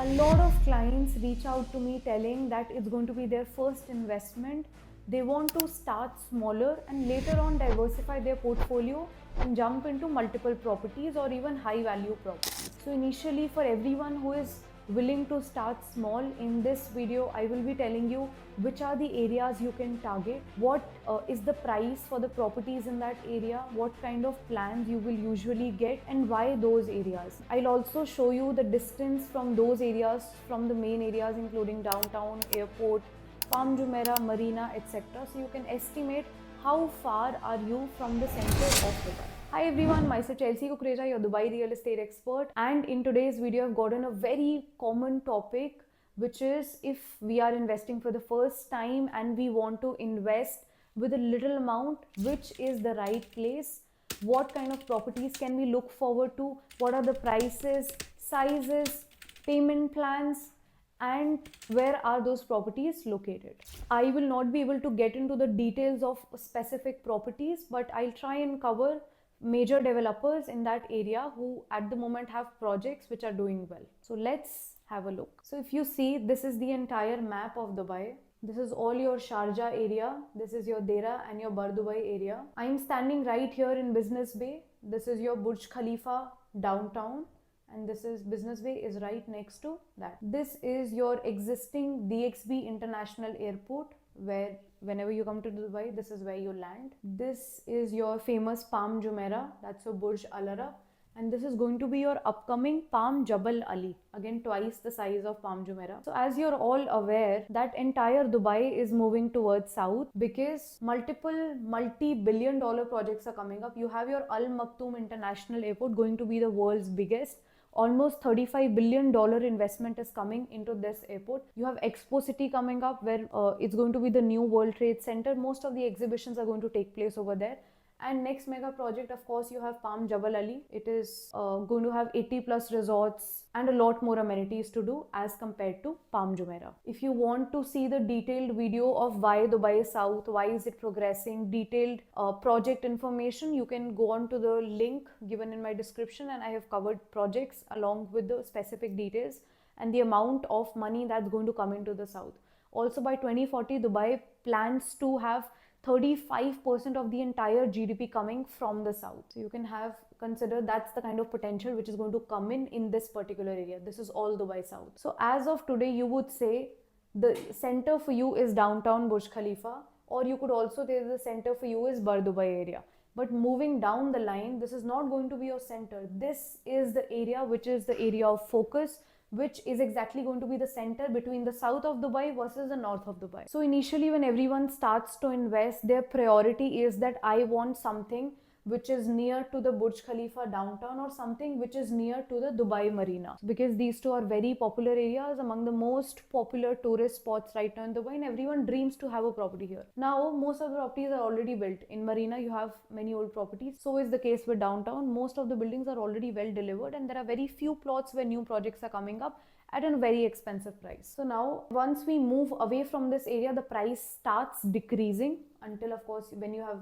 A lot of clients reach out to me telling that it's going to be their first investment. They want to start smaller and later on diversify their portfolio and jump into multiple properties or even high value properties. So initially, for everyone who is willing to start small, in this video I will be telling you which are the areas you can target, what is the price for the properties in that area, what kind of plans you will usually get, and why those areas. I'll also show you the distance from those areas, from the main areas including downtown, airport, Palm Jumeirah, Marina, etc. So you can estimate how far are you from the center of Dubai. Hi everyone, myself Chelsea Kukreja, your Dubai real estate expert, and in today's video I've gotten a very common topic, which is if we are investing for the first time and we want to invest with a little amount, which is the right place, what kind of properties can we look forward to, what are the prices, sizes, payment plans, and where are those properties located. I will not be able to get into the details of specific properties, but I'll try and cover major developers in that area who at the moment have projects which are doing well. So let's have a look. So if you see, this is the entire map of Dubai. This is all your Sharjah area, this is your Dera and your Bar Dubai area. I am standing right here in Business Bay. This is your Burj Khalifa downtown, and this is Business Bay is right next to that. This is your existing DXB International Airport, where whenever you come to Dubai, this is where you land. This is your famous Palm Jumeirah, that's your Burj Al Arab, and this is going to be your upcoming Palm Jabal Ali, again twice the size of Palm Jumeirah. So as you're all aware, that entire Dubai is moving towards south because multiple multi-billion dollar projects are coming up. You have your Al Maktoum International Airport, going to be the world's biggest. Almost $35 billion investment is coming into this airport. You have Expo City coming up, where it's going to be the new World Trade Center. Most of the exhibitions are going to take place over there. And next mega project, of course, you have Palm Jabal Ali. It is going to have 80 plus resorts and a lot more amenities to do as compared to Palm Jumeirah. If you want to see the detailed video of why Dubai is south, why is it progressing, detailed project information, you can go on to the link given in my description, and I have covered projects along with the specific details and the amount of money that's going to come into the south. Also by 2040, Dubai plans to have 35% of the entire GDP coming from the south. So you can consider that's the kind of potential which is going to come in this particular area. This is all Dubai south. So as of today, you would say the center for you is downtown Burj Khalifa, or you could also say the center for you is Bar Dubai area. But moving down the line, this is not going to be your center. This is the area which is the area of focus, which is exactly going to be the center between the south of Dubai versus the north of Dubai. So initially, when everyone starts to invest, their priority is that I want something which is near to the Burj Khalifa downtown or something which is near to the Dubai Marina, because these two are very popular areas, among the most popular tourist spots right now in Dubai, and everyone dreams to have a property here. Now most of the properties are already built. In Marina you have many old properties, so is the case with downtown. Most of the buildings are already well delivered, and there are very few plots where new projects are coming up at a very expensive price. So now once we move away from this area, the price starts decreasing until, of course, when you have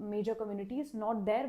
major communities, not there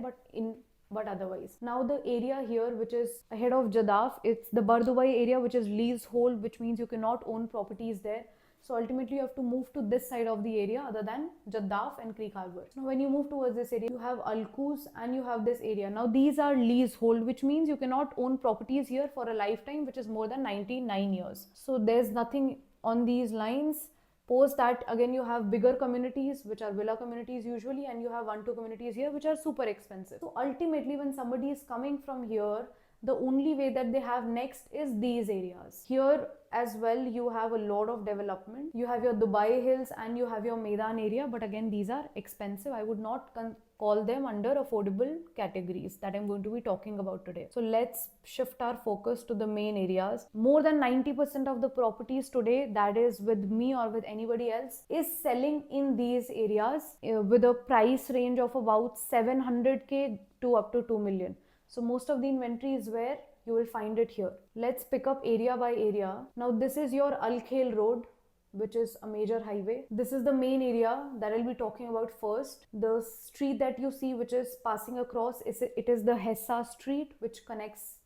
but otherwise. Now the area here which is ahead of Jadaf, it's the Bar Dubai area, which is leasehold, which means you cannot own properties there. So ultimately you have to move to this side of the area other than Jaddaf and Creek Harbour. Now when you move towards this area, you have Al Quoz and you have this area. Now these are leasehold, which means you cannot own properties here for a lifetime, which is more than 99 years. So there's nothing on these lines. Post that, again, you have bigger communities which are villa communities usually, and you have 1-2 communities here which are super expensive. So ultimately when somebody is coming from here, the only way that they have next is these areas. Here as well you have a lot of development. You have your Dubai Hills and you have your Maidan area, but again these are expensive. I would not call them under affordable categories that I'm going to be talking about today. So let's shift our focus to the main areas. More than 90% of the properties today, that is with me or with anybody else, is selling in these areas with a price range of about 700k to up to 2 million. So most of the inventory is where you will find it here. Let's pick up area by area. Now this is your Al Khail Road, which is a major highway. This is the main area that I'll be talking about first. The street that you see which is passing across, it is the Hessa street, which connects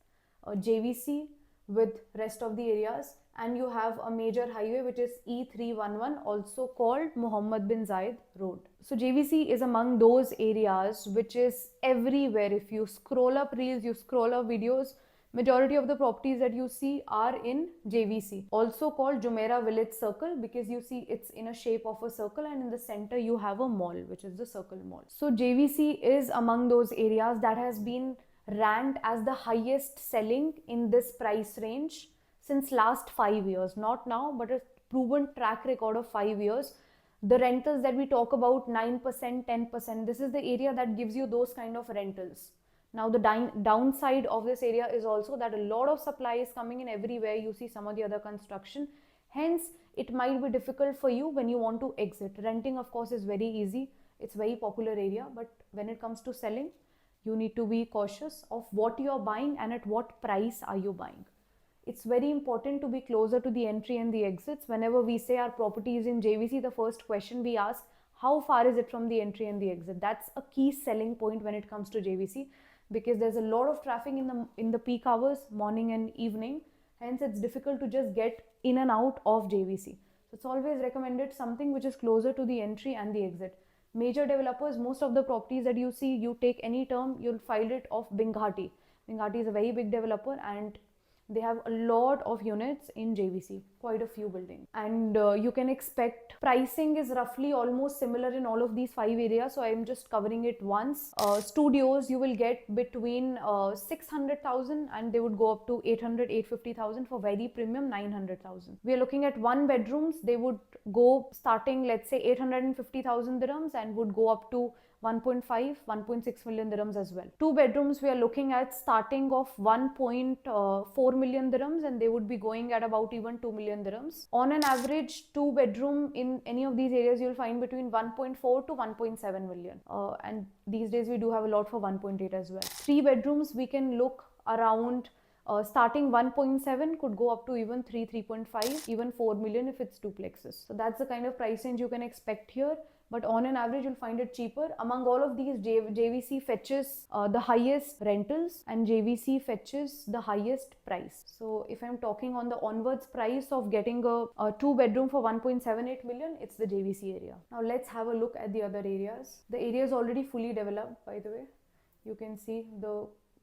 JVC with rest of the areas, and you have a major highway which is E311, also called Mohammed bin Zayed Road. So JVC is among those areas which is everywhere. If you scroll up reels, you scroll up videos, majority of the properties that you see are in JVC, also called Jumeirah Village Circle, because you see it's in a shape of a circle, and in the center you have a mall, which is the Circle Mall. So JVC is among those areas that has been ranked as the highest selling in this price range since last 5 years. Not now, but a proven track record of 5 years. The rentals that we talk about, 9%, 10%, this is the area that gives you those kind of rentals. Now the downside of this area is also that a lot of supply is coming in everywhere. You see some of the other construction. Hence, it might be difficult for you when you want to exit. Renting, of course, is very easy. It's a very popular area. But when it comes to selling, you need to be cautious of what you are buying and at what price are you buying. It's very important to be closer to the entry and the exits. Whenever we say our property is in JVC, the first question we ask, how far is it from the entry and the exit? That's a key selling point when it comes to JVC, because there's a lot of traffic in the peak hours, morning and evening. Hence, it's difficult to just get in and out of JVC. So it's always recommended something which is closer to the entry and the exit. Major developers, most of the properties that you see, you take any term, you'll find it of Binghati. Binghati is a very big developer, and they have a lot of units in JVC, quite a few buildings. And you can expect pricing is roughly almost similar in all of these 5 areas. So I'm just covering it once. Studios, you will get between 600,000 and they would go up to 800, 850,000. For very premium, 900,000. We are looking at 1 bedrooms. They would go starting, let's say 850,000 dirhams and would go up to 1.5, 1.6 million dirhams as well. 2 bedrooms, we are looking at starting of 1.4 million dirhams, and they would be going at about even 2 million dirhams. On an average, 2 bedroom in any of these areas, you'll find between 1.4 to 1.7 million. And these days we do have a lot for 1.8 as well. 3 bedrooms, we can look around starting 1.7 could go up to even 3, 3.5, even 4 million if it's duplexes. So that's the kind of price range you can expect here. But on an average, you'll find it cheaper. Among all of these, JVC fetches the highest rentals, and JVC fetches the highest price. So if I'm talking on the onwards price of getting a 2 bedroom for 1.78 million, it's the JVC area. Now let's have a look at the other areas. The area is already fully developed, by the way. You can see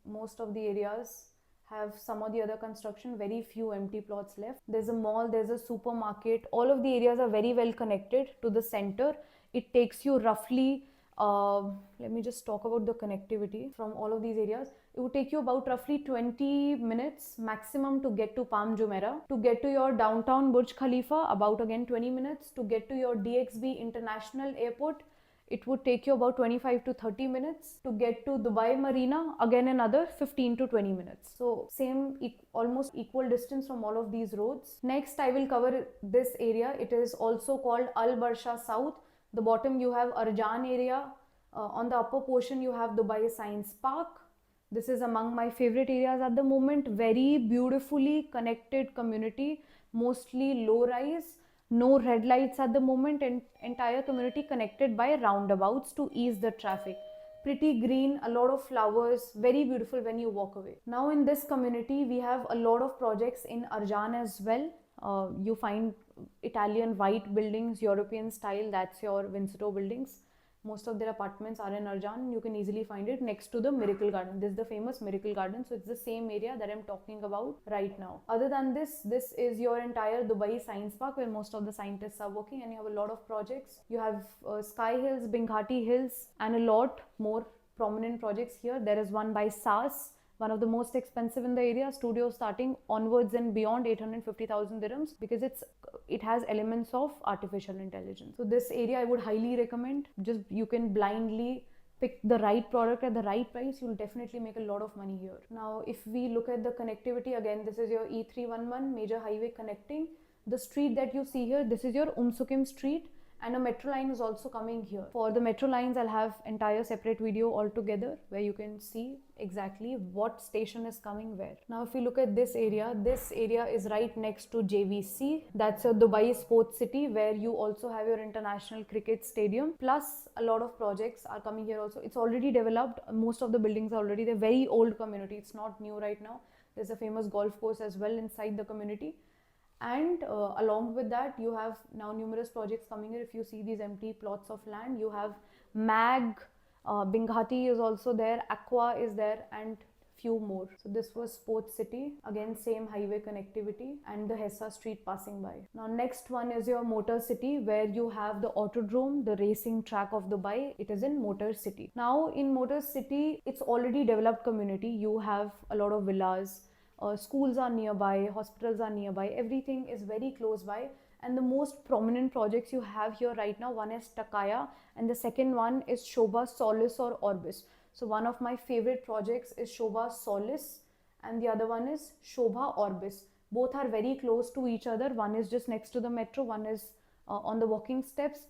most of the areas have some of the other construction, very few empty plots left. There's a mall, there's a supermarket. All of the areas are very well connected to the center. It takes you roughly, let me just talk about the connectivity from all of these areas. It would take you about roughly 20 minutes maximum to get to Palm Jumeirah. To get to your downtown Burj Khalifa, about again 20 minutes. To get to your DXB International Airport, it would take you about 25 to 30 minutes. To get to Dubai Marina, again another 15 to 20 minutes. So same, almost equal distance from all of these roads. Next, I will cover this area. It is also called Al Barsha South. The bottom you have Arjan area. On the upper portion you have Dubai Science Park. This is among my favorite areas at the moment. Very beautifully connected community, mostly low rise. No red lights at the moment, and entire community connected by roundabouts to ease the traffic. Pretty green, a lot of flowers, very beautiful when you walk away. Now in this community, we have a lot of projects in Arjan as well. You find Italian white buildings, European style, that's your Vinceto buildings. Most of their apartments are in Arjan. You can easily find it next to the Miracle Garden. This is the famous Miracle Garden. So it's the same area that I'm talking about right now. Other than this is your entire Dubai Science Park, where most of the scientists are working, and you have a lot of projects. You have Sky Hills, Binghati Hills, and a lot more prominent projects here. There is one by SAS, one of the most expensive in the area. Studio starting onwards and beyond 850,000 dirhams, because it has elements of artificial intelligence. So this area I would highly recommend. Just you can blindly pick the right product at the right price. You'll definitely make a lot of money here. Now if we look at the connectivity, again this is your E311 major highway connecting. The street that you see here, this is your Sukim street, and a metro line is also coming here. For the metro lines, I'll have entire separate video altogether where you can see exactly what station is coming where. Now if you look at this area is right next to JVC. That's a Dubai Sports City, where you also have your international cricket stadium, plus a lot of projects are coming here also. It's already developed. Most of the buildings are already, they're very old community. It's not new right now. There's a famous golf course as well inside the community. And along with that, you have now numerous projects coming here. If you see these empty plots of land, you have MAG, Binghati is also there, Aqua is there, and few more. So this was Sports City, again same highway connectivity, and the Hessa street passing by. Now next one is your Motor City, where you have the Autodrome, the racing track of Dubai. It is in Motor City. Now in Motor City, it's already developed community. You have a lot of villas, schools are nearby, hospitals are nearby, everything is very close by. And the most prominent projects you have here right now, one is Takaya and the second one is Shobha Solis or Orbis. So one of my favorite projects is Shobha Solis and the other one is Shobha Orbis. Both are very close to each other. One is just next to the metro, one is on the walking steps.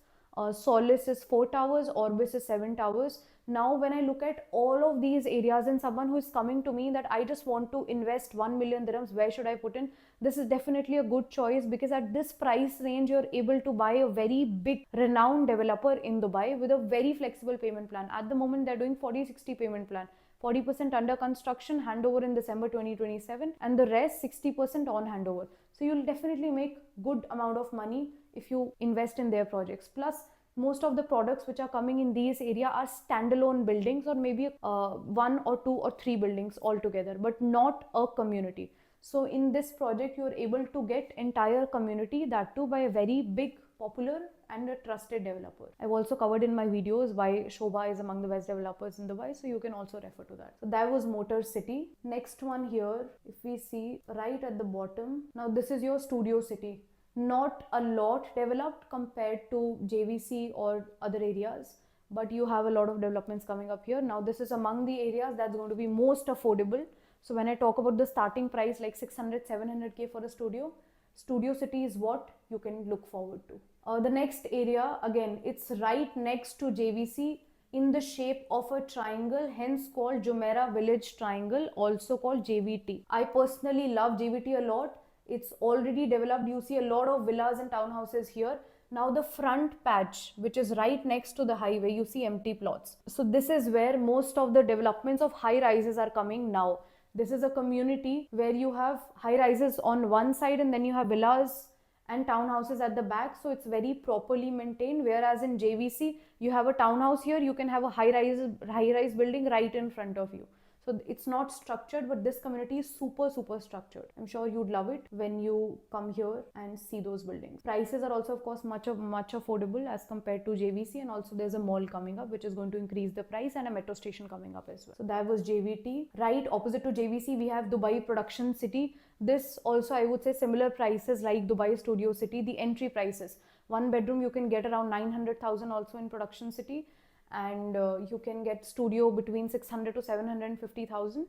Solis is 4 towers, Orbis is 7 towers. Now when I look at all of these areas and someone who is coming to me that I just want to invest 1 million dirhams, where should I put in? This is definitely a good choice, because at this price range you're able to buy a very big renowned developer in Dubai with a very flexible payment plan. At the moment they're doing 40-60 payment plan. 40% under construction, handover in December 2027, and the rest 60% on handover. So you'll definitely make good amount of money if you invest in their projects. Plus most of the products which are coming in these area are standalone buildings, or maybe 1 or 2 or 3 buildings altogether, but not a community. So in this project you are able to get entire community, that too by a very big, popular and a trusted developer. I've also covered in my videos why Shobha is among the best developers in Dubai, so you can also refer to that. So that was Motor City. Next one here, if we see right at the bottom, now this is your Studio City. Not a lot developed compared to JVC or other areas, but you have a lot of developments coming up here. Now this is among the areas that's going to be most affordable. So when I talk about the starting price like 600-700k for a studio, Studio City is what you can look forward to. The next area, again, it's right next to JVC in the shape of a triangle, hence called Jumeirah Village Triangle, also called JVT. I personally love JVT a lot. It's already developed. You see a lot of villas and townhouses here. Now the front patch, which is right next to the highway, you see empty plots. So this is where most of the developments of high rises are coming now. This is a community where you have high rises on one side and then you have villas and townhouses at the back. So it's very properly maintained. Whereas in JVC, you have a townhouse here, you can have a high rise building right in front of you. So it's not structured, but this community is super structured. I'm sure you'd love it when you come here and see those buildings. Prices are also of course much affordable as compared to JVC, and also there's a mall coming up which is going to increase the price, and a metro station coming up as well. So that was JVT. Right opposite to JVC we have Dubai Production City. This also I would say similar prices like Dubai Studio City. The entry prices, 1 bedroom you can get around 900,000 also in Production City, and you can get studio between 600 to 750,000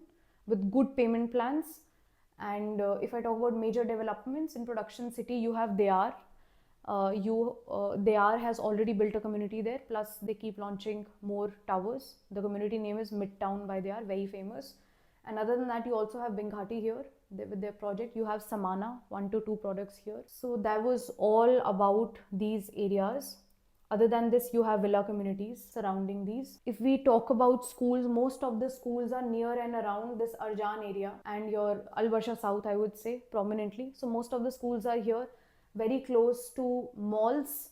with good payment plans. And if I talk about major developments in Production City, you have DLR. DLR has already built a community there, plus they keep launching more towers. The community name is Midtown by DLR, very famous. And other than that, you also have Binghati here with their project. You have Samana, 1 to 2 products here. So that was all about these areas. Other than this, you have villa communities surrounding these. If we talk about schools, most of the schools are near and around this Arjan area and your Al Barsha South, I would say, prominently. So most of the schools are here, very close to malls,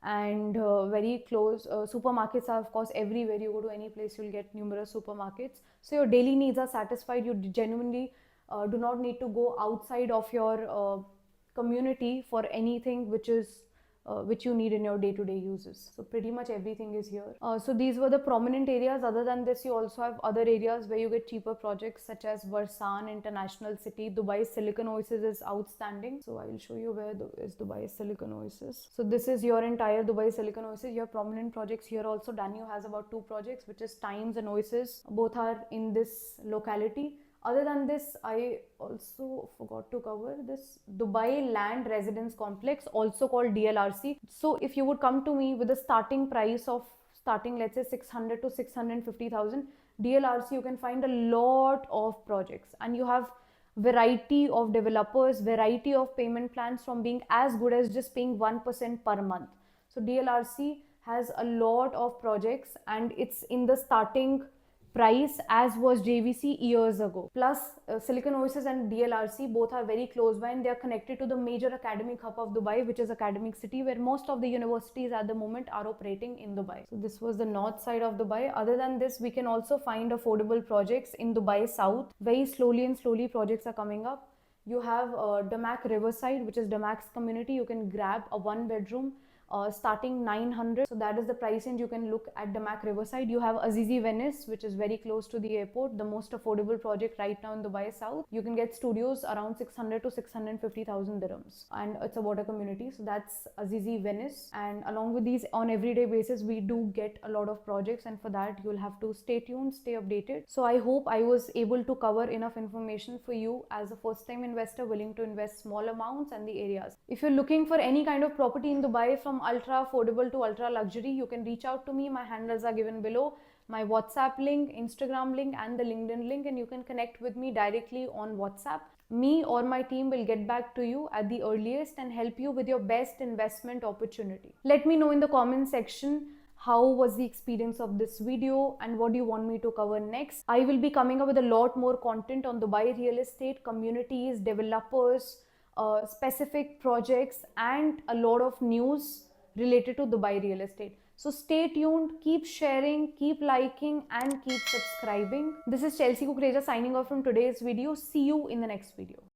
and very close. Supermarkets are of course everywhere. You go to any place, you'll get numerous supermarkets. So your daily needs are satisfied. You genuinely do not need to go outside of your community for anything which you need in your day-to-day uses. So pretty much everything is here. So these were the prominent areas. Other than this, you also have other areas where you get cheaper projects such as Varsan International City. Dubai's Silicon Oasis is outstanding. So I will show you where is Dubai's Silicon Oasis. So this is your entire Dubai Silicon Oasis. You have prominent projects here also. Danio has about 2 projects, which is Times and Oasis. Both are in this locality. Other than this, I also forgot to cover this Dubai Land Residence Complex, also called DLRC. So if you would come to me with a starting price of let's say 600 to 650,000, DLRC you can find a lot of projects, and you have variety of developers, variety of payment plans, from being as good as just paying 1% per month. So DLRC has a lot of projects, and it's in the starting price as was JVC years ago. Plus, Silicon Oasis and DLRC both are very close by, and they are connected to the major academic hub of Dubai, which is Academic City, where most of the universities at the moment are operating in Dubai. So this was the north side of Dubai. Other than this, we can also find affordable projects in Dubai South. Very slowly projects are coming up. You have Damac Riverside, which is Damac's community. You can grab a 1 bedroom starting 900. So that is the price range. You can look at Damac Riverside. You have Azizi Venice, which is very close to the airport, the most affordable project right now in Dubai South. You can get studios around 600 to 650,000 dirhams, and it's a water community. So that's Azizi Venice. And along with these, on everyday basis, we do get a lot of projects, and for that you'll have to stay tuned, stay updated. So I hope I was able to cover enough information for you as a first time investor willing to invest small amounts and the areas. If you're looking for any kind of property in Dubai, from ultra affordable to ultra luxury, you can reach out to me. My handles are given below, my WhatsApp link, Instagram link, and the LinkedIn link, and you can connect with me directly on WhatsApp. Me or my team will get back to you at the earliest and help you with your best investment opportunity. Let me know in the comment section how was the experience of this video and what do you want me to cover next. I will be coming up with a lot more content on Dubai real estate, communities, developers, specific projects, and a lot of news related to Dubai real estate. So stay tuned, keep sharing, keep liking, and keep subscribing. This is Chelsea Kukreja signing off from today's video. See you in the next video.